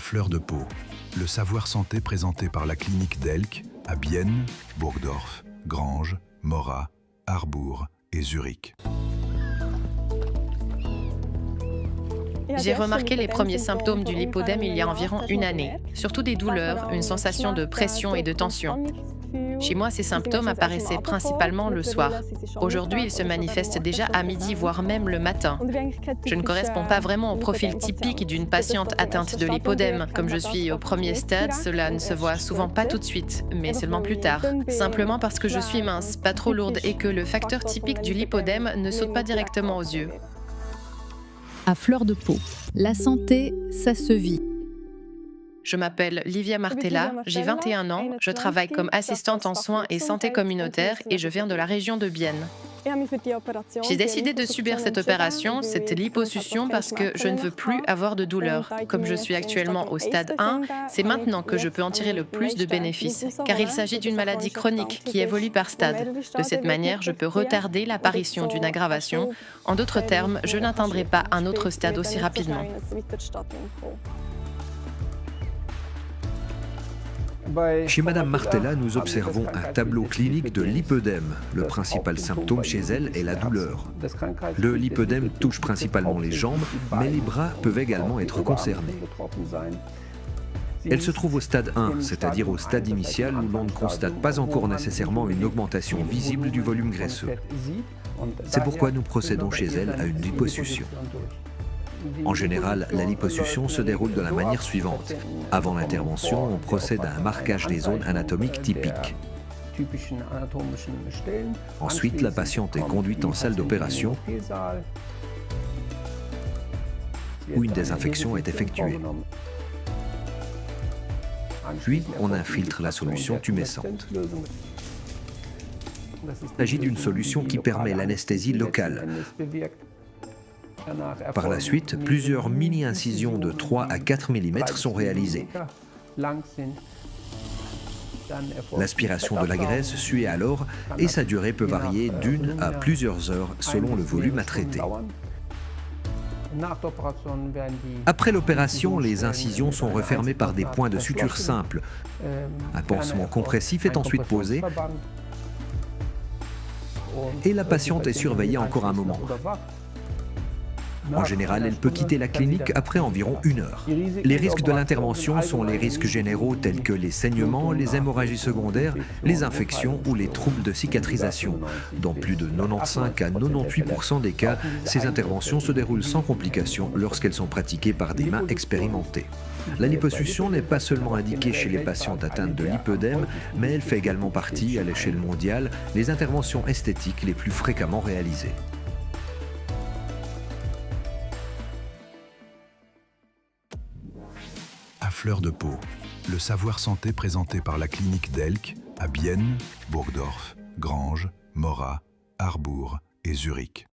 fleur de peau, le savoir santé présenté par la clinique d'Elk à Bienne, Burgdorf, Granges, Morat, Harbourg et Zurich. J'ai remarqué les premiers symptômes du lipodème il y a environ une année, surtout des douleurs, une sensation de pression et de tension. Chez moi, ces symptômes apparaissaient principalement le soir. Aujourd'hui, ils se manifestent déjà à midi, voire même le matin. Je ne corresponds pas vraiment au profil typique d'une patiente atteinte de lipodème. Comme je suis au premier stade, cela ne se voit souvent pas tout de suite, mais seulement plus tard. Simplement parce que je suis mince, pas trop lourde et que le facteur typique du lipodème ne saute pas directement aux yeux. À fleur de peau, la santé, ça se vit. Je m'appelle Livia Martella, j'ai 21 ans, je travaille comme assistante en soins et santé communautaire et je viens de la région de Bienne. J'ai décidé de subir cette opération, cette liposuction, parce que je ne veux plus avoir de douleur. Comme je suis actuellement au stade 1, c'est maintenant que je peux en tirer le plus de bénéfices, car il s'agit d'une maladie chronique qui évolue par stade. De cette manière, je peux retarder l'apparition d'une aggravation. En d'autres termes, je n'atteindrai pas un autre stade aussi rapidement. Chez Madame Martella, nous observons un tableau clinique de lipœdème. Le principal symptôme chez elle est la douleur. Le lipœdème touche principalement les jambes, mais les bras peuvent également être concernés. Elle se trouve au stade 1, c'est-à-dire au stade initial où l'on ne constate pas encore nécessairement une augmentation visible du volume graisseux. C'est pourquoi nous procédons chez elle à une liposuction. En général, la liposuction se déroule de la manière suivante. Avant l'intervention, on procède à un marquage des zones anatomiques typiques. Ensuite, la patiente est conduite en salle d'opération où une désinfection est effectuée. Puis, on infiltre la solution tumescente. Il s'agit d'une solution qui permet l'anesthésie locale. Par la suite, plusieurs mini-incisions de 3 à 4 mm sont réalisées. L'aspiration de la graisse suit alors et sa durée peut varier d'1 à plusieurs heures selon le volume à traiter. Après l'opération, les incisions sont refermées par des points de suture simples. Un pansement compressif est ensuite posé et la patiente est surveillée encore un moment. En général, elle peut quitter la clinique après environ 1 heure. Les risques de l'intervention sont les risques généraux tels que les saignements, les hémorragies secondaires, les infections ou les troubles de cicatrisation. Dans plus de 95 à 98% des cas, ces interventions se déroulent sans complications lorsqu'elles sont pratiquées par des mains expérimentées. La liposuction n'est pas seulement indiquée chez les patientes atteintes de lipœdème, mais elle fait également partie, à l'échelle mondiale, des interventions esthétiques les plus fréquemment réalisées. À fleur de peau, le savoir santé présenté par la clinique d'Elk à Bienne, Burgdorf, Granges, Morat, Harbourg et Zurich.